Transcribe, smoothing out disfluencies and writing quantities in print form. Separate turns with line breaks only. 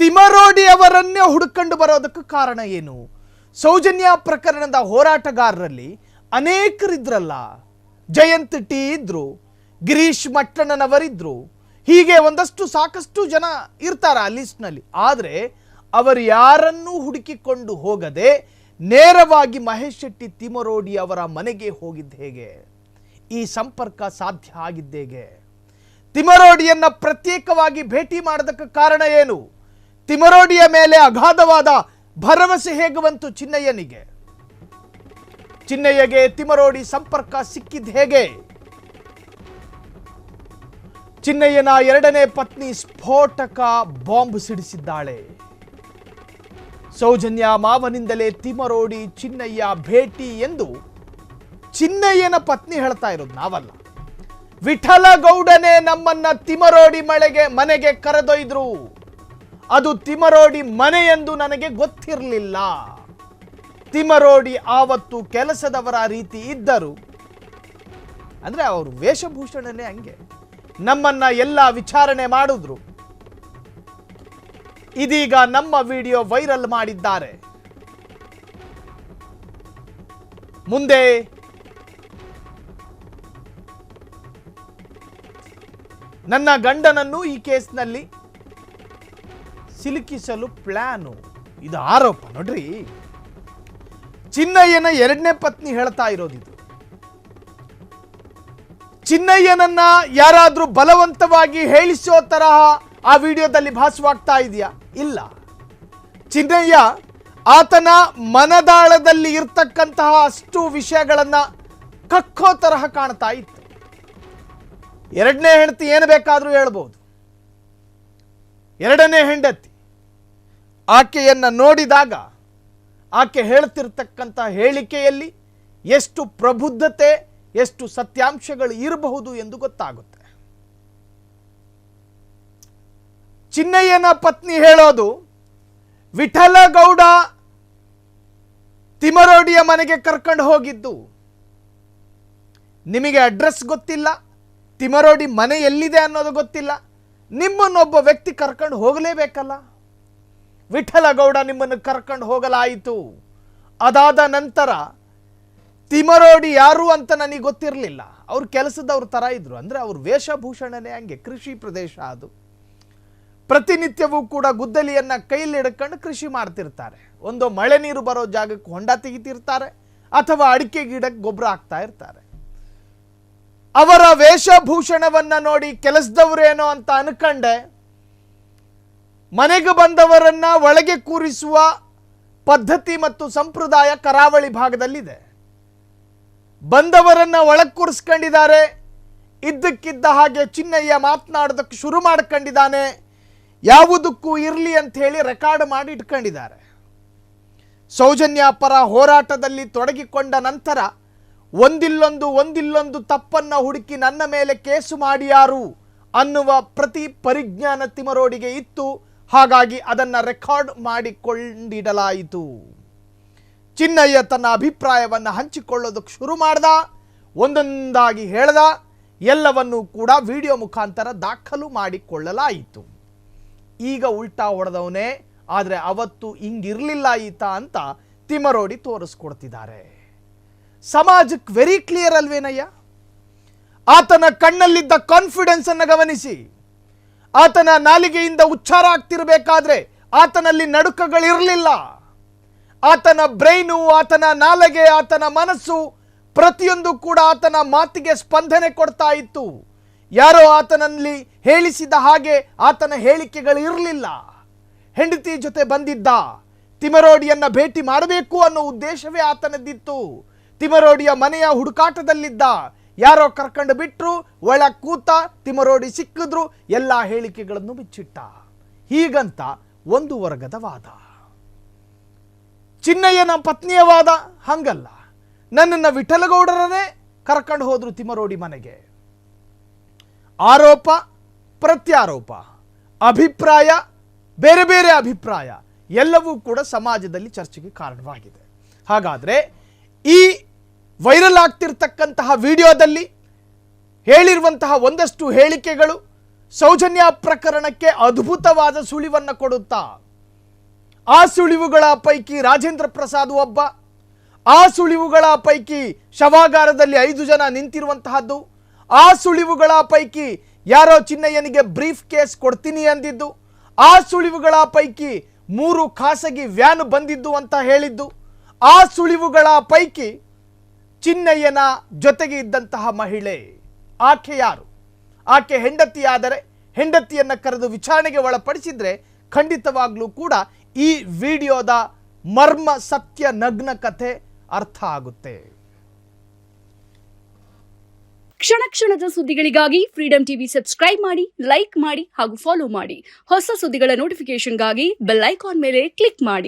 ತಿಮರೋಡಿ ಅವರನ್ನೇ ಹುಡುಕೊಂಡು ಬರೋದಕ್ಕೆ ಕಾರಣ ಏನು? ಸೌಜನ್ಯ ಪ್ರಕರಣದ ಹೋರಾಟಗಾರರಲ್ಲಿ ಅನೇಕರಿದ್ರಲ್ಲ. ಜಯಂತ್ ಟಿ ಇದ್ರು, ಗಿರೀಶ್ ಮಟ್ಟಣ್ಣನವರಿದ್ರು, ಹೀಗೆ ಒಂದಷ್ಟು ಸಾಕಷ್ಟು ಜನ ಇರ್ತಾರ ಆ ಲಿಸ್ಟ್ನಲ್ಲಿ. ಆದರೆ ಅವರು ಯಾರನ್ನೂ ಹುಡುಕಿಕೊಂಡು ಹೋಗದೆ ನೇರವಾಗಿ ಮಹೇಶ್ ಶೆಟ್ಟಿ ತಿಮರೋಡಿ ಅವರ ಮನೆಗೆ ಹೋಗಿದ್ದು ಹೇಗೆ? ಈ ಸಂಪರ್ಕ ಸಾಧ್ಯ ಆಗಿದ್ದೇಗೆ? ತಿಮರೋಡಿಯನ್ನ ಪ್ರತ್ಯೇಕವಾಗಿ ಭೇಟಿ ಮಾಡೋದಕ್ಕೆ ಕಾರಣ ಏನು? ತಿಮರೋಡಿಯ ಮೇಲೆ ಅಗಾಧವಾದ ಭರವಸೆ ಹೇಗೆ ಬಂತು ಚಿನ್ನಯ್ಯನಿಗೆ? ಚಿನ್ನಯ್ಯಗೆ ತಿಮರೋಡಿ ಸಂಪರ್ಕ ಸಿಕ್ಕಿದ್ದು ಹೇಗೆ? ಚಿನ್ನಯ್ಯನ ಎರಡನೇ ಪತ್ನಿ ಸ್ಫೋಟಕ ಬಾಂಬ್ ಸಿಡಿಸಿದ್ದಾಳೆ. ಸೌಜನ್ಯ ಮಾವನಿಂದಲೇ ತಿಮರೋಡಿ ಚಿನ್ನಯ್ಯ ಭೇಟಿ ಎಂದು ಚಿನ್ನಯ್ಯನ ಪತ್ನಿ ಹೇಳ್ತಾ ಇರೋದು, ನಾವಲ್ಲ. ವಿಠಲಗೌಡನೇ ನಮ್ಮನ್ನ ತಿಮರೋಡಿ ಮನೆಗೆ ಕರೆದೊಯ್ದ್ರು. ಅದು ತಿಮರೋಡಿ ಮನೆ ಎಂದು ನನಗೆ ಗೊತ್ತಿರಲಿಲ್ಲ. ತಿಮರೋಡಿ ಆವತ್ತು ಕೆಲಸದವರ ರೀತಿ ಇದ್ದರು. ಅಂದ್ರೆ ಅವರು ವೇಷಭೂಷಣನೇ ಹಂಗೆ. ನಮ್ಮನ್ನ ಎಲ್ಲ ವಿಚಾರಣೆ ಮಾಡಿದ್ರು. ಇದೀಗ ನಮ್ಮ ವಿಡಿಯೋ ವೈರಲ್ ಮಾಡಿದ್ದಾರೆ. ಮುಂದೆ ನನ್ನ ಗಂಡನನ್ನು ಈ ಕೇಸ್ನಲ್ಲಿ ಸಿಲುಕಿಸಲು ಪ್ಲಾನು, ಇದು ಆರೋಪ. ನೋಡ್ರಿ, ಚಿನ್ನಯ್ಯನ ಎರಡನೇ ಪತ್ನಿ ಹೇಳ್ತಾ ಇರೋದಿದು. ಚಿನ್ನಯ್ಯನನ್ನ ಯಾರಾದ್ರೂ ಬಲವಂತವಾಗಿ ಹೇಳಿಸೋ ತರಹ ಆ ವಿಡಿಯೋದಲ್ಲಿ ಭಾಸವಾಗ್ತಾ ಇದೆಯಾ? ಇಲ್ಲ. ಚಿನ್ನಯ್ಯ ಆತನ ಮನದಾಳದಲ್ಲಿ ಇರ್ತಕ್ಕಂತಹ ಅಷ್ಟು ವಿಷಯಗಳನ್ನ ಕಕ್ಕೋ ತರಹ ಕಾಣ್ತಾ ಇತ್ತು. ಎರಡನೇ ಹೆಂಡತಿ ಏನು ಬೇಕಾದ್ರೂ ಹೇಳ್ಬೋದು. ಎರಡನೇ ಹೆಂಡತಿ ಆಕೆಯನ್ನ ನೋಡಿದಾಗ ಆಕೆ ಹೇಳ್ತಿರ್ತಕ್ಕಂಥ ಹೇಳಿಕೆಯಲ್ಲಿ ಎಷ್ಟು ಪ್ರಬುದ್ಧತೆ, ಎಷ್ಟು ಸತ್ಯಾಂಶಗಳು ಇರಬಹುದು ಎಂದು ಗೊತ್ತಾಗುತ್ತೆ. ಚಿನ್ನಯ್ಯನ ಪತ್ನಿ ಹೇಳೋದು, ವಿಠಲಗೌಡ ತಿಮರೋಡಿಯ ಮನೆಗೆ ಕರ್ಕೊಂಡು ಹೋಗಿದ್ದು. ನಿಮಗೆ ಅಡ್ರೆಸ್ ಗೊತ್ತಿಲ್ಲ, ತಿಮರೋಡಿ ಮನೆ ಎಲ್ಲಿದೆ ಅನ್ನೋದು ಗೊತ್ತಿಲ್ಲ, ನಿಮ್ಮನ್ನೊಬ್ಬ ವ್ಯಕ್ತಿ ಕರ್ಕೊಂಡು ಹೋಗಲೇಬೇಕಲ್ಲ. ವಿಠಲಗೌಡ ನಿಮ್ಮನ್ನು ಕರ್ಕೊಂಡು ಹೋಗಲಾಯಿತು. ಅದಾದ ನಂತರ ತಿಮರೋಡಿ ಯಾರು ಅಂತ ನನಗೆ ಗೊತ್ತಿರಲಿಲ್ಲ. ಅವ್ರ ಕೆಲಸದವ್ರ ಥರ ಇದ್ರು. ಅಂದರೆ ಅವ್ರ ವೇಷಭೂಷಣನೇ ಹಂಗೆ. ಕೃಷಿ ಪ್ರದೇಶ ಅದು. ಪ್ರತಿನಿತ್ಯವೂ ಕೂಡ ಗುದ್ದಲಿಯನ್ನು ಕೈಲಿ ಹಿಡ್ಕೊಂಡು ಕೃಷಿ ಮಾಡ್ತಿರ್ತಾರೆ. ಒಂದು ಮಳೆ ನೀರು ಬರೋ ಜಾಗಕ್ಕೆ ಹೊಂಡ ತೆಗಿತಿರ್ತಾರೆ, ಅಥವಾ ಅಡಿಕೆ ಗಿಡಕ್ಕೆ ಗೊಬ್ಬರ ಹಾಕ್ತಾ ಇರ್ತಾರೆ. ಅವರ ವೇಷಭೂಷಣವನ್ನ ನೋಡಿ ಕೆಲಸದವರೇನೋ ಅಂತ ಅನ್ಕಂಡೆ ಮನೆಗೆ ಬಂದವರನ್ನ ಒಳಗೆ ಕೂರಿಸುವ ಪದ್ಧತಿ ಮತ್ತು ಸಂಪ್ರದಾಯ ಕರಾವಳಿ ಭಾಗದಲ್ಲಿದೆ. ಬಂದವರನ್ನ ಒಳಗೆ ಕೂರಿಸ್ಕೊಂಡಿದ್ದಾರೆ. ಇದ್ದಕ್ಕಿದ್ದ ಹಾಗೆ ಚಿನ್ನಯ್ಯ ಮಾತನಾಡೋದಕ್ಕೆ ಶುರು ಮಾಡ್ಕೊಂಡಿದ್ದಾನೆ. ಯಾವುದಕ್ಕೂ ಇರಲಿ ಅಂತ ಹೇಳಿ ರೆಕಾರ್ಡ್ ಮಾಡಿ ಇಟ್ಕೊಂಡಿದ್ದಾರೆ. ಸೌಜನ್ಯ ಪರ ಹೋರಾಟದಲ್ಲಿ ತೊಡಗಿಕೊಂಡ ನಂತರ ಒಂದಿಲ್ಲೊಂದು ತಪ್ಪನ್ನ ಹುಡುಕಿ ನನ್ನ ಮೇಲೆ ಕೇಸು ಮಾಡಿಯಾರು ಅನ್ನುವ ಪ್ರತಿ ಪರಿಜ್ಞಾನ ತಿಮರೋಡಿಗೆ ಇತ್ತು. ಹಾಗಾಗಿ ಅದನ್ನು ರೆಕಾರ್ಡ್ ಮಾಡಿಕೊಂಡಿಡಲಾಯಿತು. ಚಿನ್ನಯ್ಯ ತನ್ನ ಅಭಿಪ್ರಾಯವನ್ನು ಹಂಚಿಕೊಳ್ಳೋದಕ್ಕೆ ಶುರು ಮಾಡ್ದ. ಒಂದೊಂದಾಗಿ ಹೇಳ್ದ. ಎಲ್ಲವನ್ನೂ ಕೂಡ ವಿಡಿಯೋ ಮುಖಾಂತರ ದಾಖಲು ಮಾಡಿಕೊಳ್ಳಲಾಯಿತು. ಈಗ ಉಲ್ಟಾ ಹೊಡೆದವನೇ, ಆದರೆ ಅವತ್ತು ಹಿಂಗಿರಲಿಲ್ಲ ಈತ ಅಂತ ತಿಮರೋಡಿ ತೋರಿಸ್ಕೊಡ್ತಿದ್ದಾರೆ. ಸಮಾಜಕ್ಕೆ ವೆರಿ ಕ್ಲಿಯರ್ ಅಲ್ವೇನಯ್ಯ? ಆತನ ಕಣ್ಣಲ್ಲಿದ್ದ ಕಾನ್ಫಿಡೆನ್ಸ್ ಅನ್ನು ಗಮನಿಸಿ. ಆತನ ನಾಲಿಗೆಯಿಂದ ಉಚ್ಚಾರ ಆಗ್ತಿರಬೇಕಾದ್ರೆ ಆತನಲ್ಲಿ ನಡುಕಗಳಿರಲಿಲ್ಲ. ಆತನ ಬ್ರೈನು, ಆತನ ನಾಲಿಗೆ, ಆತನ ಮನಸ್ಸು ಪ್ರತಿಯೊಂದು ಕೂಡ ಆತನ ಮಾತಿಗೆ ಸ್ಪಂದನೆ ಕೊಡ್ತಾ ಇತ್ತು. ಯಾರೋ ಆತನಲ್ಲಿ ಹೇಳಿಸಿದ ಹಾಗೆ ಆತನ ಹೇಳಿಕೆಗಳು ಇರಲಿಲ್ಲ. ಹೆಂಡತಿ ಜೊತೆ ಬಂದಿದ್ದ. ತಿಮರೋಡಿಯನ್ನ ಭೇಟಿ ಮಾಡಬೇಕು ಅನ್ನೋ ಉದ್ದೇಶವೇ ಆತನದ್ದಿತ್ತು. ತಿಮರೋಡಿಯ ಮನೆಯ ಹುಡುಕಾಟದಲ್ಲಿದ್ದ. ಯಾರೋ ಕರ್ಕೊಂಡು ಬಿಟ್ರು, ಒಳ ಕೂತ, ತಿಮರೋಡಿ ಸಿಕ್ಕಿದ್ರು, ಎಲ್ಲ ಹೇಳಿಕೆಗಳನ್ನು ಬಿಚ್ಚಿಟ್ಟ. ಹೀಗಂತ ಒಂದು ವರ್ಗದ ವಾದ. ಚಿನ್ನಯ್ಯನ ಪತ್ನಿಯ ವಾದ ಹಂಗಲ್ಲ. ನನ್ನನ್ನು ವಿಠಲಗೌಡರನ್ನೇ ಕರ್ಕೊಂಡು ಹೋದ್ರು ತಿಮರೋಡಿ ಮನೆಗೆ. ಆರೋಪ ಪ್ರತ್ಯಾರೋಪ, ಅಭಿಪ್ರಾಯ ಬೇರೆ ಬೇರೆ ಅಭಿಪ್ರಾಯ ಎಲ್ಲವೂ ಕೂಡ ಸಮಾಜದಲ್ಲಿ ಚರ್ಚೆಗೆ ಕಾರಣವಾಗಿದೆ. ಹಾಗಾದರೆ ಈ ವೈರಲ್ ಆಗ್ತಿರ್ತಕ್ಕಂತಹ ವಿಡಿಯೋದಲ್ಲಿ ಹೇಳಿರುವಂತಹ ಒಂದಷ್ಟು ಹೇಳಿಕೆಗಳು ಸೌಜನ್ಯ ಪ್ರಕರಣಕ್ಕೆ ಅದ್ಭುತವಾದ ಸುಳಿವನ್ನು ಕೊಡುತ್ತಾ ಆ ಸುಳಿವುಗಳ ಪೈಕಿ ರಾಜೇಂದ್ರ ಪ್ರಸಾದ್ ಒಬ್ಬ, ಆ ಸುಳಿವುಗಳ ಪೈಕಿ ಶವಾಗಾರದಲ್ಲಿ 5 ಜನ ನಿಂತಿರುವಂತಹದ್ದು, ಆ ಸುಳಿವುಗಳ ಪೈಕಿ ಯಾರೋ ಚಿನ್ನಯ್ಯನಿಗೆ ಬ್ರೀಫ್ ಕೇಸ್ ಕೊಡ್ತೀನಿ ಅಂದಿದ್ದು, ಆ ಸುಳಿವುಗಳ ಪೈಕಿ 3 ಖಾಸಗಿ ವ್ಯಾನ್ ಬಂದಿದ್ದು ಅಂತ ಹೇಳಿದ್ದು, ಆ ಸುಳಿವುಗಳ ಪೈಕಿ ಚಿನ್ನಯ್ಯನ ಜೊತೆಗೆ ಇದ್ದಂತಹ ಮಹಿಳೆ, ಆಕೆ ಯಾರು? ಆಕೆ ಹೆಂಡತಿಯಾದರೆ ಹೆಂಡತಿಯನ್ನು ಕರೆದು ವಿಚಾರಣೆಗೆ ಒಳಪಡಿಸಿದ್ರೆ ಖಂಡಿತವಾಗ್ಲೂ ಕೂಡ ಈ ವಿಡಿಯೋದ ಮರ್ಮ ಸತ್ಯ ನಗ್ನ ಕಥೆ ಅರ್ಥ ಆಗುತ್ತೆ.
ಕ್ಷಣ ಕ್ಷಣದ ಸುದ್ದಿಗಳಿಗಾಗಿ ಫ್ರೀಡಂ ಟಿವಿ ಸಬ್ಸ್ಕ್ರೈಬ್ ಮಾಡಿ, ಲೈಕ್ ಮಾಡಿ ಹಾಗೂ ಫಾಲೋ ಮಾಡಿ. ಹೊಸ ಸುದ್ದಿಗಳ ನೋಟಿಫಿಕೇಶನ್ಗಾಗಿ ಬೆಲ್ ಐಕಾನ್ ಮೇಲೆ ಕ್ಲಿಕ್ ಮಾಡಿ.